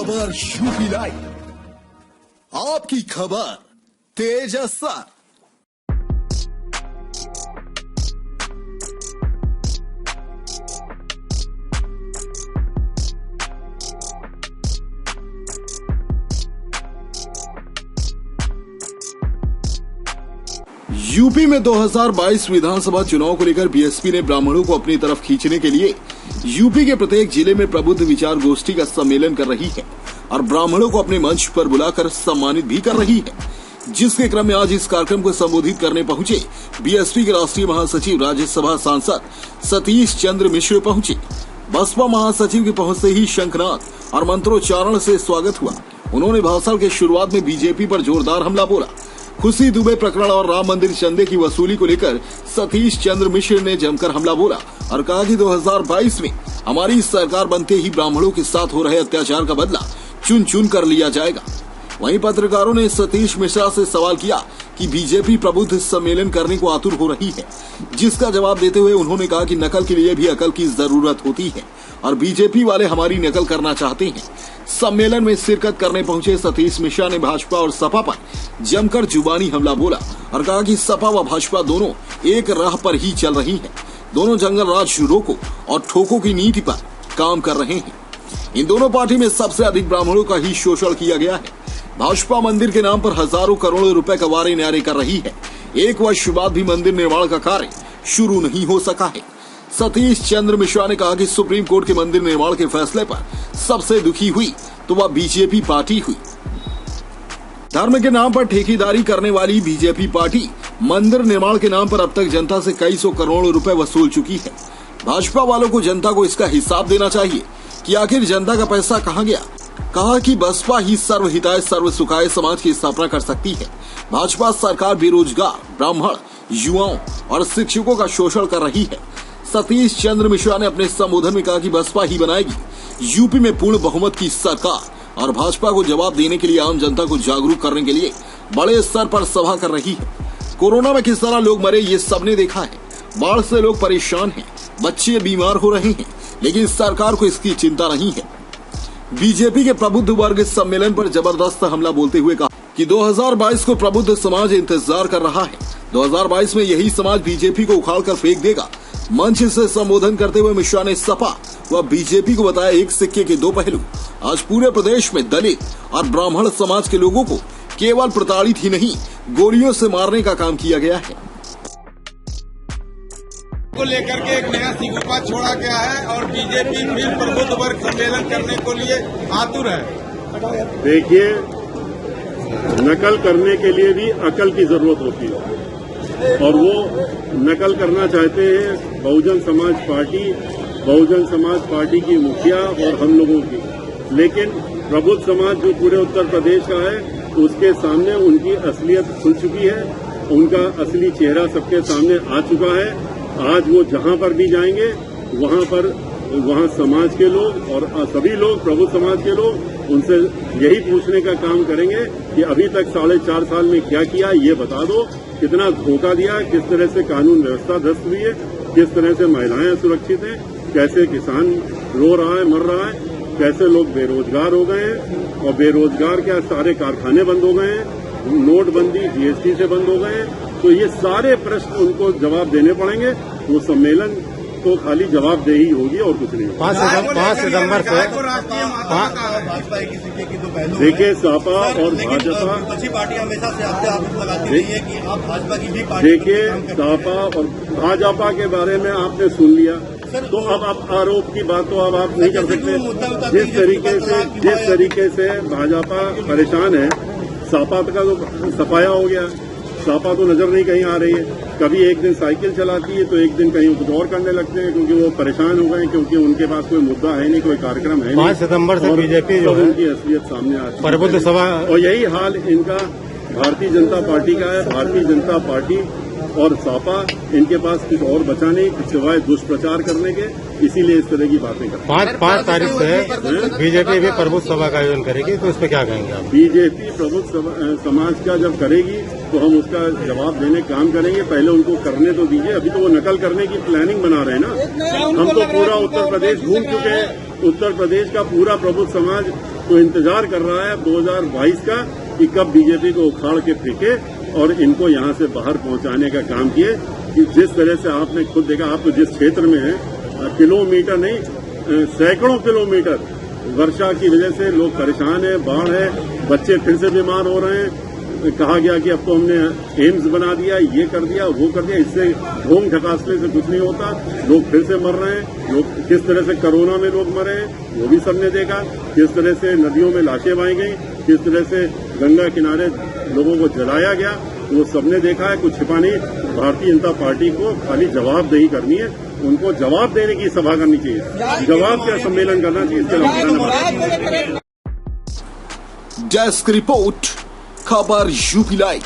खबर UP live, आपकी खबर तेज असर। यूपी में 2022 विधानसभा चुनाव को लेकर बीएसपी ने ब्राह्मणों को अपनी तरफ खींचने के लिए यूपी के प्रत्येक जिले में प्रबुद्ध विचार गोष्ठी का सम्मेलन कर रही है और ब्राह्मणों को अपने मंच पर बुलाकर सम्मानित भी कर रही है। जिसके क्रम में आज इस कार्यक्रम को संबोधित करने पहुंचे बीएसपी के राष्ट्रीय महासचिव राज्यसभा सांसद सतीश चंद्र मिश्र पहुंचे। बसपा महासचिव के पहुंचते ही शंखनाद और मंत्रोच्चारण से स्वागत हुआ। उन्होंने भाषण के शुरुआत में बीजेपी पर जोरदार हमला बोला। खुशी दुबे प्रकरण और राम मंदिर चंदे की वसूली को लेकर सतीश चंद्र मिश्र ने जमकर हमला बोला और कहा कि 2022 में हमारी सरकार बनते ही ब्राह्मणों के साथ हो रहे अत्याचार का बदला चुन चुन कर लिया जाएगा। वहीं पत्रकारों ने सतीश मिश्रा से सवाल किया कि बीजेपी प्रबुद्ध सम्मेलन करने को आतुर हो रही है, जिसका जवाब देते हुए उन्होंने कहा कि नकल के लिए भी अकल की जरूरत होती है और बीजेपी वाले हमारी नकल करना चाहते हैं। सम्मेलन में शिरकत करने पहुंचे सतीश मिश्रा ने भाजपा और सपा पर जमकर जुबानी हमला बोला और कहा कि सपा व भाजपा दोनों एक राह पर ही चल रही हैं। दोनों जंगल राज रोको और ठोको की नीति पर काम कर रहे हैं। इन दोनों पार्टी में सबसे अधिक ब्राह्मणों का ही शोषण किया गया है। भाजपा मंदिर के नाम पर हजारों करोड़ों रुपए का वारे न्यारे कर रही है। एक वर्ष बाद भी मंदिर निर्माण का कार्य शुरू नहीं हो सका है। सतीश चंद्र मिश्रा ने कहा कि सुप्रीम कोर्ट के मंदिर निर्माण के फैसले पर सबसे दुखी हुई तो वह बीजेपी पार्टी हुई। धर्म के नाम पर ठेकेदारी करने वाली बीजेपी पार्टी मंदिर निर्माण के नाम पर अब तक जनता से कई सौ करोड़ रुपए वसूल चुकी है। भाजपा वालों को जनता को इसका हिसाब देना चाहिए कि आखिर जनता का पैसा कहां गया। कहा कि बसपा ही सर्वहिताय सर्व सुखाय समाज की स्थापना कर सकती है। भाजपा सरकार बेरोजगार ब्राह्मण, युवाओं और शिक्षकों का शोषण कर रही है। सतीश चंद्र मिश्रा ने अपने संबोधन में कहा कि बसपा ही बनाएगी यूपी में पूर्ण बहुमत की सरकार और भाजपा को जवाब देने के लिए आम जनता को जागरूक करने के लिए बड़े स्तर पर सभा कर रही है। कोरोना में किस तरह लोग मरे ये सबने देखा है। बाढ़ से लोग परेशान हैं, बच्चे बीमार हो रहे हैं, लेकिन सरकार को इसकी चिंता नहीं है। बीजेपी के प्रबुद्ध वर्ग इस सम्मेलन पर जबरदस्त हमला बोलते हुए कहा कि 2022 को प्रबुद्ध समाज इंतजार कर रहा है। 2022 में यही समाज बीजेपी को उखाड़ कर फेंक देगा। मंच से संबोधन करते हुए मिश्रा ने सपा व बीजेपी को बताया एक सिक्के के दो पहलू। आज पूरे प्रदेश में दलित और ब्राह्मण समाज के लोगों को केवल प्रताड़ित ही नहीं गोलियों से मारने का काम किया गया है। को लेकर के एक नया सिगुपा छोड़ा गया है और बीजेपी फिर प्रबुद्ध वर्ग सम्मेलन करने को लिए आतुर है। देखिए, नकल करने के लिए भी अकल की जरूरत होती है और वो नकल करना चाहते हैं बहुजन समाज पार्टी की मुखिया और हम लोगों की। लेकिन प्रबुद्ध समाज जो पूरे उत्तर प्रदेश का है उसके सामने उनकी असलियत खुल चुकी है। उनका असली चेहरा सबके सामने आ चुका है। आज वो जहां पर भी जाएंगे वहां समाज के लोग और सभी लोग प्रबुद्ध समाज के लोग उनसे यही पूछने का काम करेंगे कि अभी तक 4.5 साल में क्या किया ये बता दो। कितना धोखा दिया, किस तरह से कानून व्यवस्था ध्वस्त हुई है, किस तरह से महिलाएं सुरक्षित हैं, कैसे किसान रो रहा है, मर रहा है, कैसे लोग बेरोजगार हो गए हैं और बेरोजगार क्या सारे कारखाने बंद हो गए हैं, नोटबंदी जीएसटी से बंद हो गए हैं। तो ये सारे प्रश्न उनको जवाब देने पड़ेंगे। वो सम्मेलन तो खाली जवाबदेही होगी और कुछ नहीं। 5 सितंबर से देखिए, सपा और भाजपा पार्टी हमेशा से आपको लगाती रही है कि आप भाजपा की भी पार्टी। देखिए, सपा और भाजपा के बारे में आपने सुन लिया तो अब आप आरोप की बात तो अब आप नहीं कर सकते। जिस तरीके से भाजपा परेशान है, सपा का तो सफाया हो गया। सपा तो नजर नहीं कहीं आ रही है। कभी एक दिन साइकिल चलाती है तो एक दिन कहीं कुछ और करने लगते हैं क्योंकि वो परेशान हो गए, क्योंकि उनके पास कोई मुद्दा है नहीं, कोई कार्यक्रम है नहीं। 5 सितंबर से बीजेपी जो है उनकी असलियत सामने आती है। प्रबुद्ध सभा और यही हाल इनका भारतीय जनता पार्टी का है। भारतीय जनता पार्टी और सपा इनके पास कुछ और बचा नहीं सिवाय दुष्प्रचार करने के, इसीलिए इस तरह की बातें करते। 5 तारीख से बीजेपी भी प्रबुद्ध सभा का आयोजन करेगी, तो इस पे क्या कहेंगे आप? बीजेपी प्रबुद्ध समाज का जब करेगी तो हम उसका जवाब देने काम करेंगे। पहले उनको करने तो दीजिए। अभी तो वो नकल करने की प्लानिंग बना रहे हैं ना। हम तो पूरा उत्तर प्रदेश घूम चुके हैं। उत्तर प्रदेश का पूरा प्रबुद्ध समाज तो इंतजार कर रहा है 2022 का कि कब बीजेपी को उखाड़ के फेंके और इनको यहां से बाहर पहुंचाने का काम किए। कि जिस तरह से आपने खुद देखा, आप तो जिस क्षेत्र में हैं, किलोमीटर नहीं सैकड़ों किलोमीटर वर्षा की वजह से लोग परेशान हैं, बाढ़ है, बच्चे फिर से बीमार हो रहे हैं। कहा गया कि अब तो हमने एम्स बना दिया, ये कर दिया, वो कर दिया, इससे घूम घटासने से कुछ नहीं होता। लोग फिर से मर रहे हैं। लोग किस तरह से कोरोना में लोग मरे हैं वो भी सबने देखा। किस तरह से नदियों में लाशें बहाई गई, किस तरह से गंगा किनारे लोगों को जलाया गया, वो सबने देखा है। कुछ छिपा नहीं। भारतीय जनता पार्टी को खाली जवाबदेही करनी है, उनको जवाब देने की सभा करनी चाहिए, जवाब का सम्मेलन करना चाहिए। इसके डेस्क रिपोर्ट, खबर यूपी लाइव।